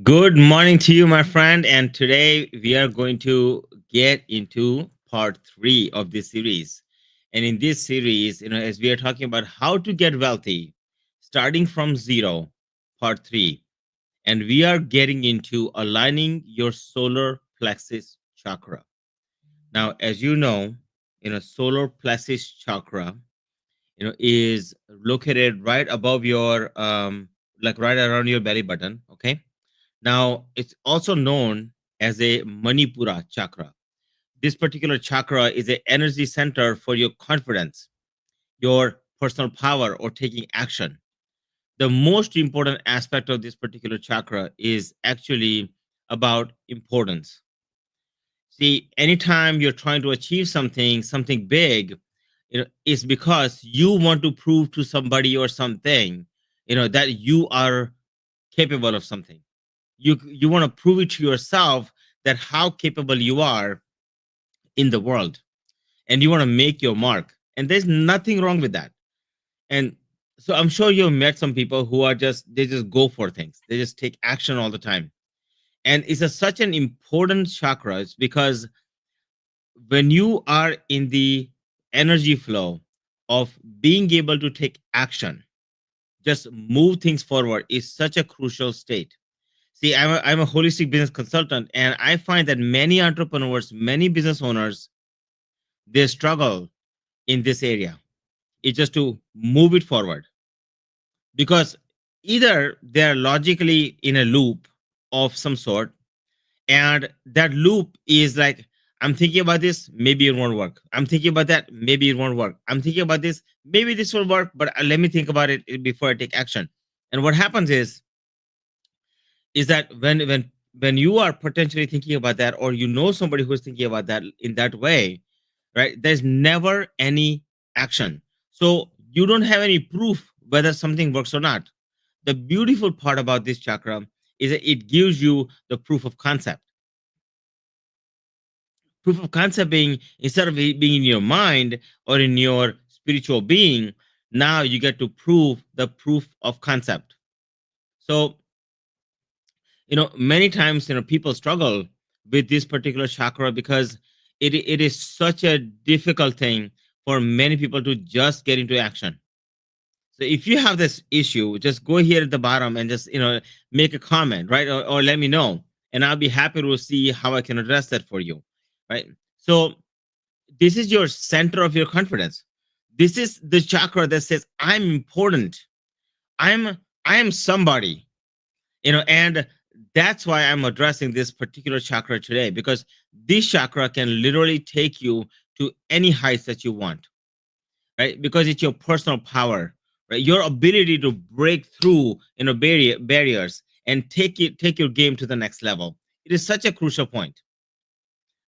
Good morning to you, my friend. And today we are going to get into part three of this series. And in this series, as we are talking about how to get wealthy, starting from zero, part three. And we are getting into aligning your solar plexus chakra. Now, as solar plexus chakra, is located right above your, like right around your belly button. Okay, now, it's also known as a Manipura chakra. This particular chakra is an energy center for your confidence, your personal power, or taking action. The most important aspect of this particular chakra is actually about importance. See, anytime you're trying to achieve something big, it's because you want to prove to somebody or something, that you are capable of something. You want to prove it to yourself that how capable you are in the world, and you want to make your mark, and there's nothing wrong with that. And so I'm sure you've met some people who are just go for things, they just take action all the time. And such an important chakra. It's because when you are in the energy flow of being able to take action, just move things forward, is such a crucial state. See, I'm a holistic business consultant, and I find that many entrepreneurs, many business owners, they struggle in this area. It's just to move it forward, because either they're logically in a loop of some sort, and that loop is like, I'm thinking about this, maybe it won't work. I'm thinking about that, maybe it won't work. I'm thinking about this, maybe this will work, but let me think about it before I take action. And what happens is that when you are potentially thinking about that, or somebody who's thinking about that in that way, right, there's never any action. So you don't have any proof whether something works or not. The beautiful part about this chakra is that it gives you the proof of concept being, instead of it being in your mind or in your spiritual being, now you get to prove the proof of concept. So many times people struggle with this particular chakra, because it is such a difficult thing for many people to just get into action. So if you have this issue, just go here at the bottom and just make a comment, right, or let me know, and I'll be happy to see how I can address that for you, right? So this is your center of your confidence. This is the chakra that says, I'm important, i'm I am somebody, and that's why I'm addressing this particular chakra today, because this chakra can literally take you to any heights that you want, right? Because it's your personal power, right? Your ability to break through barriers and take your game to the next level. It is such a crucial point.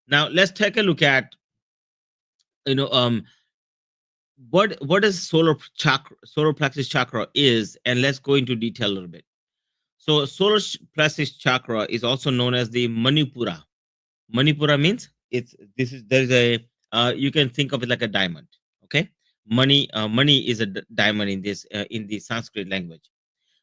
Now let's take a look at you know what is solar plexus chakra is, and let's go into detail a little bit. So plexus chakra is also known as the Manipura. Manipura means, there's a, you can think of it like a diamond. Okay, money is a diamond in the Sanskrit language.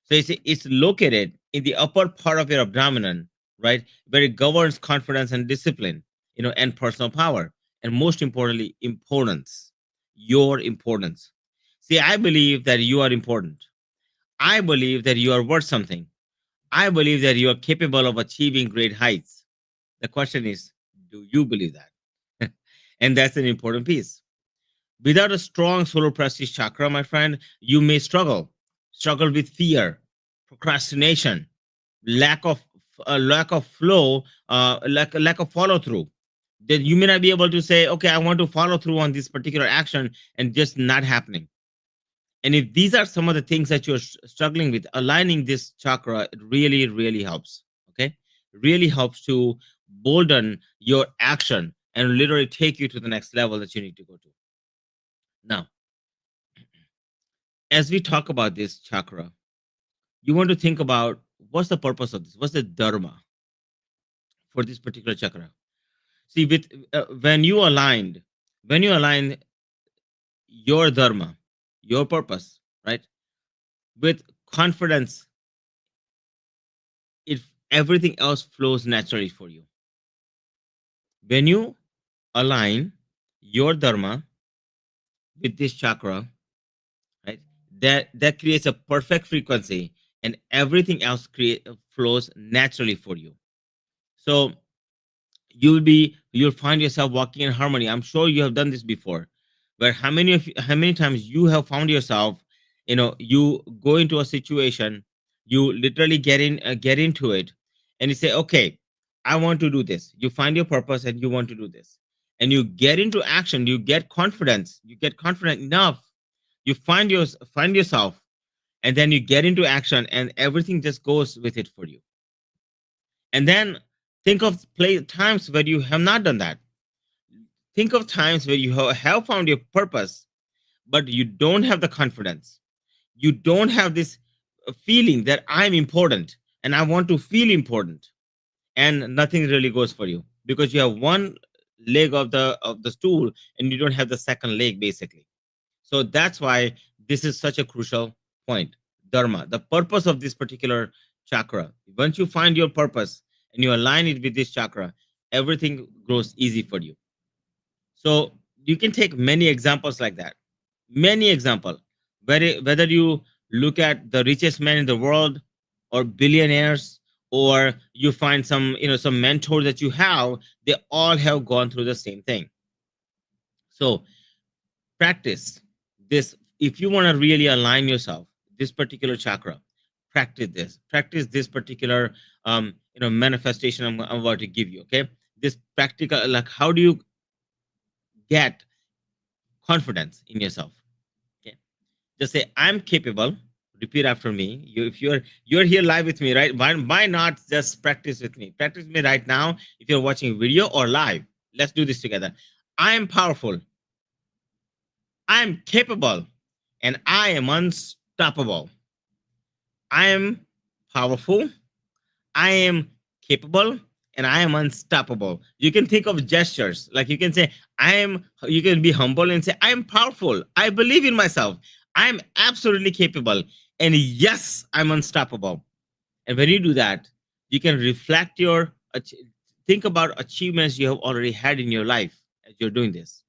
So it's located in the upper part of your abdomen, right, where it governs confidence and discipline, and personal power, and most importantly, importance. Your importance. See, I believe that you are important. I believe that you are worth something. I believe that you are capable of achieving great heights. The question is, do you believe that? And that's an important piece. Without a strong solar plexus chakra, my friend, you may struggle with fear, procrastination, lack of flow, lack of follow through. That you may not be able to say, okay, I want to follow through on this particular action, and just not happening. And if these are some of the things that you're struggling with, aligning this chakra, it really, really helps. Okay. Really helps to bolden your action and literally take you to the next level that you need to go to. Now, as we talk about this chakra, you want to think about, what's the purpose of this? What's the dharma for this particular chakra? See, when you align your dharma, your purpose, right, with confidence, it everything else flows naturally for you. When you align your dharma with this chakra, right, that creates a perfect frequency, and everything else flows naturally for you. So you'll find yourself walking in harmony. I'm sure you have done this before, but how many times you have found yourself, you go into a situation, you literally get into it, and you say, okay, I want to do this. You find your purpose and you want to do this, and you get into action. You get confidence. You get confident enough. You find yourself, and then you get into action, and everything just goes with it for you. And then think of times where you have not done that. Think of times where you have found your purpose, but you don't have the confidence. You don't have this feeling that I'm important and I want to feel important, and nothing really goes for you because you have one leg of the stool and you don't have the second leg, basically. So that's why this is such a crucial point. Dharma, the purpose of this particular chakra. Once you find your purpose and you align it with this chakra, everything grows easy for you. So you can take many examples like that. Many examples. Whether you look at the richest men in the world or billionaires, or you find some mentor that you have, they all have gone through the same thing. So practice this. If you want to really align yourself, this particular chakra, practice this particular manifestation I'm about to give you. Okay, this practical, like, how do you get confidence in yourself? Okay, just say, I'm capable. Repeat after me. If you're here live with me, right? Why not just practice with me? Practice with me right now. If you're watching video or live, let's do this together. I am powerful. I am capable, and I am unstoppable. I am powerful. I am capable, and I am unstoppable. You can think of gestures. Like, you can say, you can be humble and say, I am powerful. I believe in myself. I am absolutely capable. And yes, I'm unstoppable. And when you do that, you can reflect think about achievements you have already had in your life as you're doing this.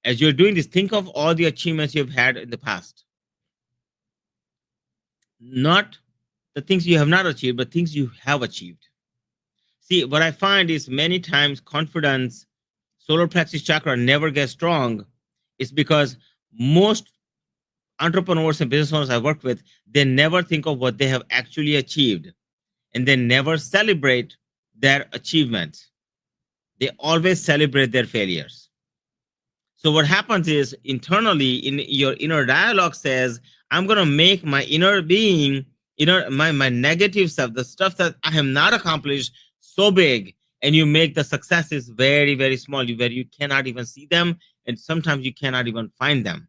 As you're doing this, think of all the achievements you've had in the past. Not the things you have not achieved, but things you have achieved. See, what I find is many times confidence, solar plexus chakra never gets strong. It's because most entrepreneurs and business owners I work with, they never think of what they have actually achieved, and they never celebrate their achievements. They always celebrate their failures. So what happens is, internally in your inner dialogue says, I'm going to make my inner being, my negative stuff, the stuff that I have not accomplished, so big. And you make the successes very, very small, where you cannot even see them. And sometimes you cannot even find them.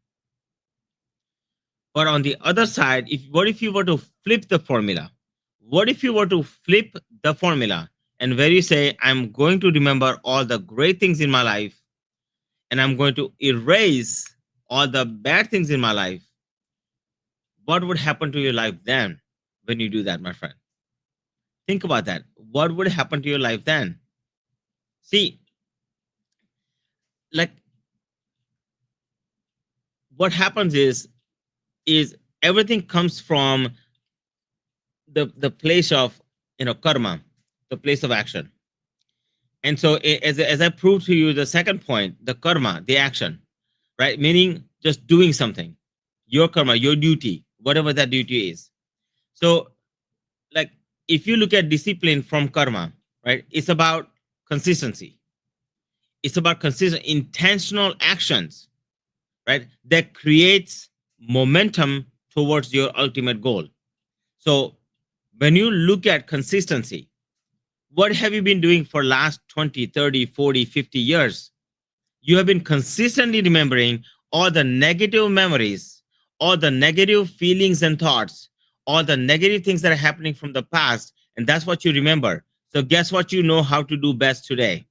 But on the other side, what if you were to flip the formula? What if you were to flip the formula, and where you say, I'm going to remember all the great things in my life, and I'm going to erase all the bad things in my life? What would happen to your life then when you do that, my friend? Think about that. What would happen to your life then? See, like, what happens is everything comes from the place of karma, the place of action. And so, as I proved to you, the second point, the karma, the action, right? Meaning just doing something, your karma, your duty, whatever that duty is. So, like, if you look at discipline from karma, right, it's about consistency. It's about consistent, intentional actions, right, that creates momentum towards your ultimate goal. So, when you look at consistency, what have you been doing for last 20, 30, 40, 50 years? You have been consistently remembering all the negative memories, all the negative feelings and thoughts, all the negative things that are happening from the past. And that's what you remember. So, guess what you know how to do best today?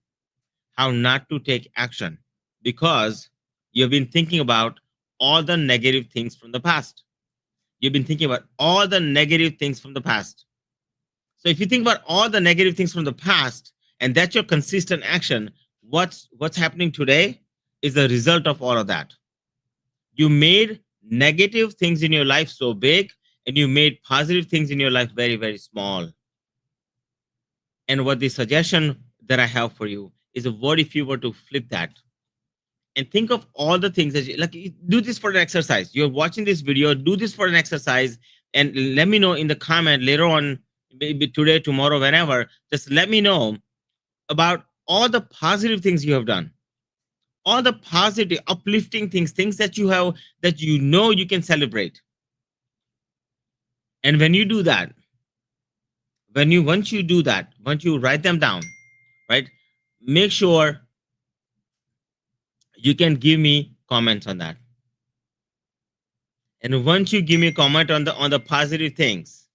How not to take action, because you've been thinking about all the negative things from the past. You've been thinking about all the negative things from the past. So if you think about all the negative things from the past, and that's your consistent action, what's happening today is the result of all of that. You made negative things in your life so big, and you made positive things in your life very, very small. And what the suggestion that I have for you is, what if you were to flip that and think of all the things that do this for an exercise. You're watching this video, do this for an exercise, and let me know in the comment later on, maybe today, tomorrow, whenever. Just let me know about all the positive things you have done, all the positive, uplifting things, things that you have, that you know you can celebrate. And when you do that, once you do that, once you write them down, right, make sure you can give me comments on that. And once you give me a comment on the positive things,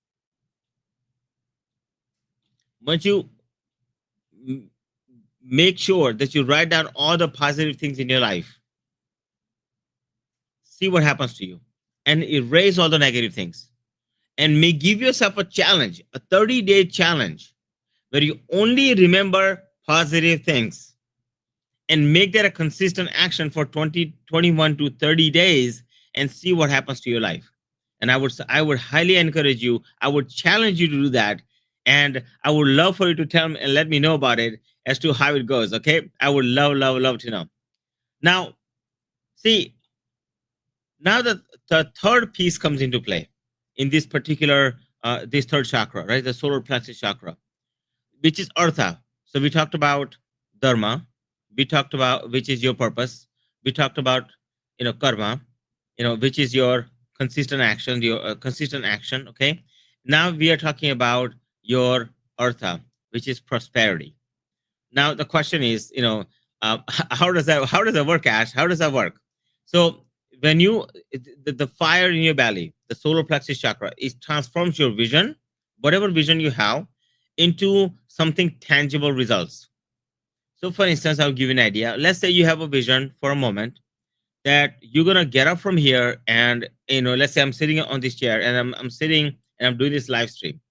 once you make sure that you write down all the positive things in your life, see what happens to you, and erase all the negative things. And may give yourself a challenge, a 30-day challenge, where you only remember positive things, and make that a consistent action for 21 to 30 days, and see what happens to your life. And I would highly encourage you, I would challenge you to do that. And I would love for you to tell me and let me know about it, as to how it goes. Okay, I would love to know. Now, see, now the third piece comes into play in this particular this third chakra, right, the solar plexus chakra, which is artha. So we talked about dharma, we talked about which is your purpose, we talked about karma, which is your consistent action, your consistent action. Okay, now we are talking about your artha, which is prosperity. Now the question is, how does that work, Ash? How does that work? So when the fire in your belly, the solar plexus chakra, it transforms your vision, whatever vision you have, into something tangible results. So for instance, I'll give you an idea. Let's say you have a vision for a moment that you're gonna get up from here, and let's say I'm sitting on this chair, and I'm sitting and I'm doing this live stream,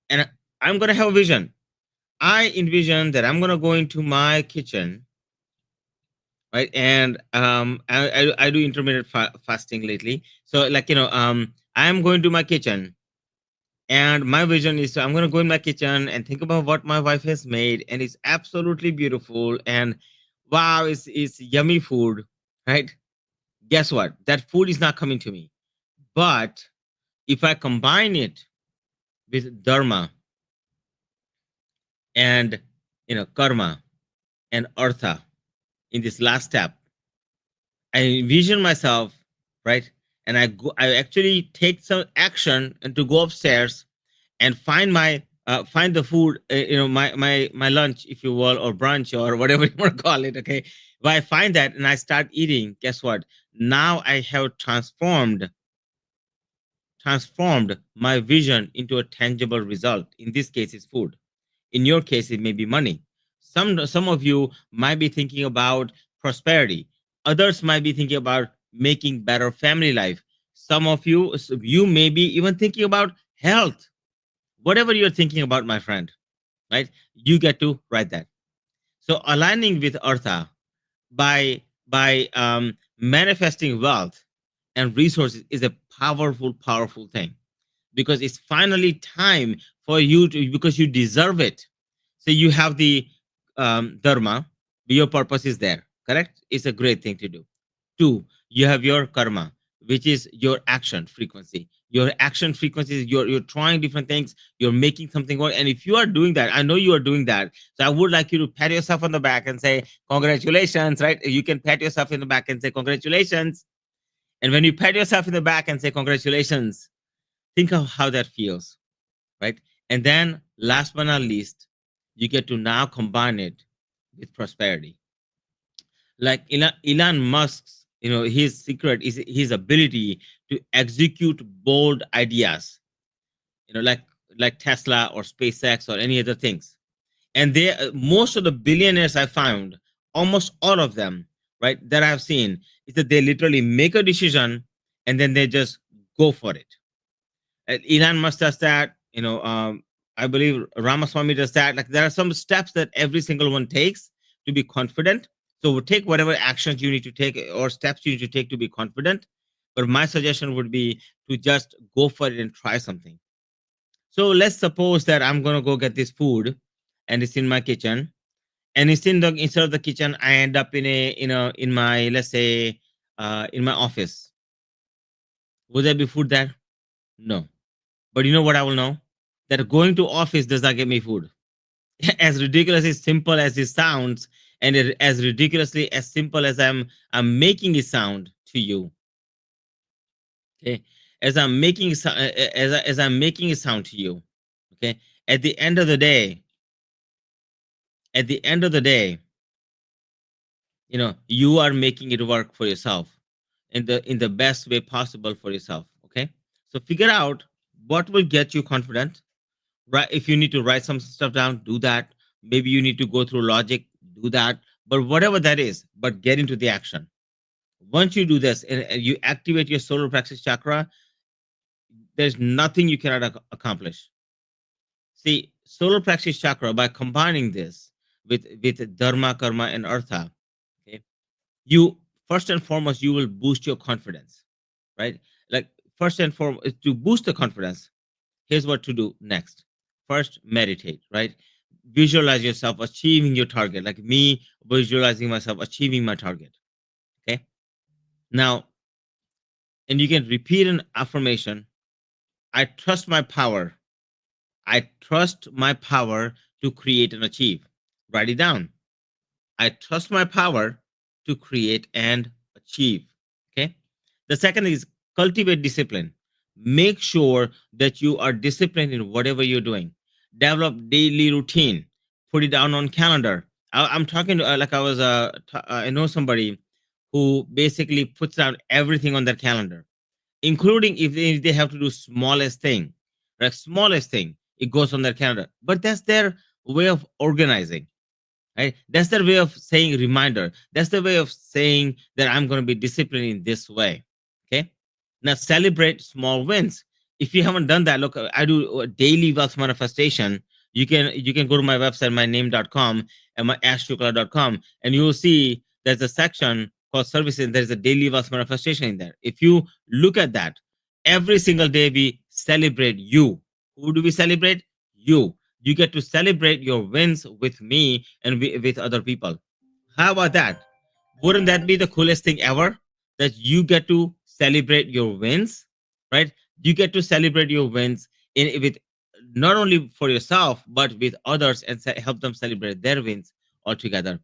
and I'm gonna have a vision. I envision that I'm gonna go into my kitchen, right? And I do intermittent fasting lately. So I'm going to my kitchen, and my vision is, I'm gonna go in my kitchen and think about what my wife has made, and it's absolutely beautiful, and wow, it's yummy food, right? Guess what? That food is not coming to me. But if I combine it with dharma and karma and artha in this last step, I envision myself, right? And I actually take some action and to go upstairs and find the food, my lunch, if you will, or brunch, or whatever you want to call it. Okay, if I find that and I start eating, guess what? Now I have transformed my vision into a tangible result. In this case, it's food. In your case, it may be money. Some of you might be thinking about prosperity. Others might be thinking about making better family life. Some of you may be even thinking about health. Whatever you're thinking about, my friend, right? You get to write that. So aligning with Artha by manifesting wealth and resources is a powerful thing, because it's finally time for you to, because you deserve it. So you have the dharma, your purpose is there, correct? It's a great thing to do. Two, you have your karma, which is your action frequency. Your action frequency is you're trying different things, you're making something work. And if you are doing that, I know you are doing that. So I would like you to pat yourself on the back and say, congratulations, right? You can pat yourself in the back and say, congratulations. And when you pat yourself in the back and say, congratulations, think of how that feels, right? And then last but not least, you get to now combine it with prosperity. Like Elon Musk's, his secret is his ability to execute bold ideas, like Tesla or SpaceX or any other things. And they, most of the billionaires I found, almost all of them, right, that I've seen, is that they literally make a decision and then they just go for it. Elon Musk does that. I believe Ramaswamy does that. Like there are some steps that every single one takes to be confident. So take whatever actions you need to take or steps you need to take to be confident. But my suggestion would be to just go for it and try something. So let's suppose that I'm gonna go get this food and it's in my kitchen. And instead of the kitchen, I end up in my, let's say, in my office. Would there be food there? No. But you know what I will know? That going to office does not get me food. As ridiculously simple as it sounds, and as ridiculously as simple as I'm making it sound to you, okay, as I'm making as I'm making it sound to you, okay, at the end of the day, at the end of the day, you are making it work for yourself in the best way possible for yourself, okay. So figure out what will get you confident. Right, if you need to write some stuff down, do that. Maybe you need to go through logic, do that. But whatever that is, but get into the action. Once you do this and you activate your solar plexus chakra, there's nothing you cannot accomplish. See, solar plexus chakra, by combining this with dharma, karma, and artha, okay, you first and foremost you will boost your confidence, right? Like first and foremost, to boost the confidence, here's what to do next. First, meditate, right? Visualize yourself achieving your target, like me visualizing myself achieving my target. Okay. Now, and you can repeat an affirmation. I trust my power. I trust my power to create and achieve. Write it down. I trust my power to create and achieve. Okay. The second is cultivate discipline. Make sure that you are disciplined in whatever you're doing. Develop daily routine. Put it down on calendar. I'm talking to like I know somebody who basically puts down everything on their calendar, including if they have to do smallest thing, like smallest thing, it goes on their calendar. But that's their way of organizing, right? That's their way of saying reminder. That's the way of saying that I'm going to be disciplined in this way. Okay. Now celebrate small wins. If you haven't done that, look, I do a daily wealth manifestation. You can go to my website, myname.com and my ashchukla.com, and you will see there's a section called services. There's a daily wealth manifestation in there. If you look at that, every single day we celebrate you. Who do we celebrate? You get to celebrate your wins with me and with other people. How about that? Wouldn't that be the coolest thing ever? That you get to celebrate your wins, right? You get to celebrate your wins in with not only for yourself but with others and help them celebrate their wins all together.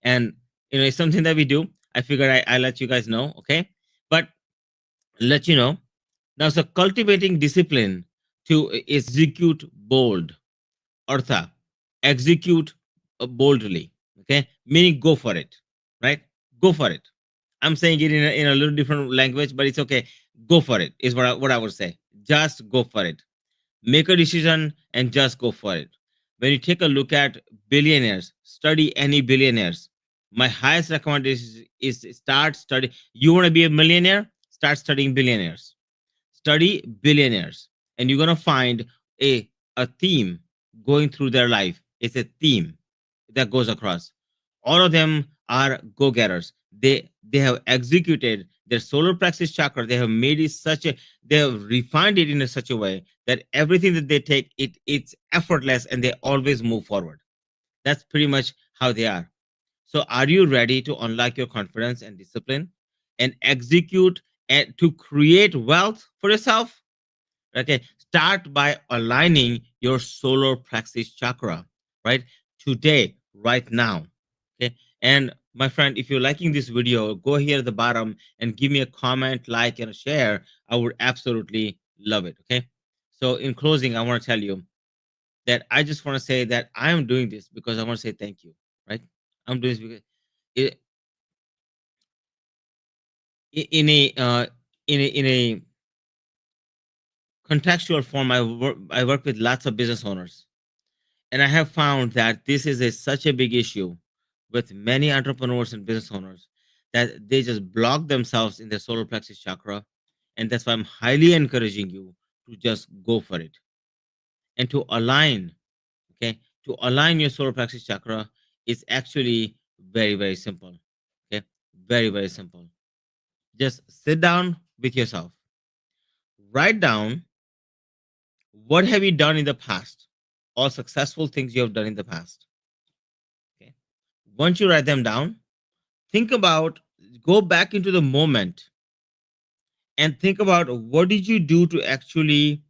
And it's something that we do. I figured I let you guys know, okay? But let you know now. So cultivating discipline to execute bold. Artha, execute boldly. Okay, meaning go for it, right? Go for it. I'm saying it in a little different language, but it's okay. Go for it is what I would say. Just go for it. Make a decision and just go for it. When you take a look at billionaires, study any billionaires. My highest recommendation is start study. You want to be a millionaire? Start studying billionaires. Study billionaires, and you're gonna find a theme going through their life. It's a theme that goes across. All of them are go-getters. They have executed their solar plexus chakra. They have made it such a they have refined it in a such a way that everything that they take, it's effortless and they always move forward. That's pretty much how they are. So are you ready to unlock your confidence and discipline and execute and to create wealth for yourself? Okay, start by aligning your solar plexus chakra, right? Today, right now. Okay, and my friend, if you're liking this video, go here at the bottom and give me a comment, like, and a share. I would absolutely love it. Okay, so in closing, I want to tell you that I just want to say that I am doing this because I want to say thank you, right? I'm doing this because it, in a in a contextual form, I work with lots of business owners. And I have found that this is such a big issue with many entrepreneurs and business owners that they just block themselves in their solar plexus chakra. And that's why I'm highly encouraging you to just go for it. And to align, okay, to align your solar plexus chakra is actually very, very simple. Okay, very, very simple. Just sit down with yourself, write down what have you done in the past, all successful things you have done in the past. Okay, once you write them down, think about, go back into the moment and think about what did you do to actually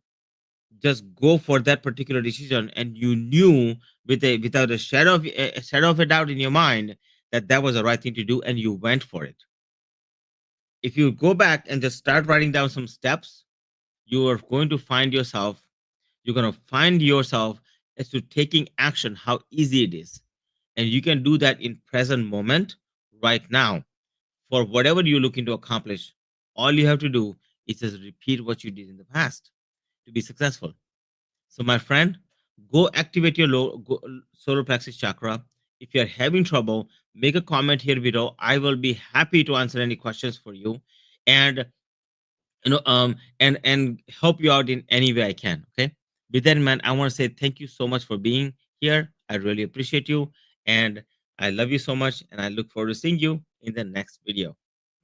just go for that particular decision, and you knew without a shadow of a doubt in your mind that that was the right thing to do, and you went for it. If you go back and just start writing down some steps, you are going to find yourself, you're going to find yourself as to taking action, how easy it is. And you can do that in present moment right now for whatever you're looking to accomplish. All you have to do is just repeat what you did in the past to be successful. So, my friend, go activate your solar plexus chakra. If you're having trouble, make a comment here below. I will be happy to answer any questions for you, and and help you out in any way I can. Okay. With that, man, I want to say thank you so much for being here. I really appreciate you, and I love you so much, and I look forward to seeing you in the next video.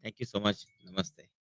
Thank you so much. Namaste.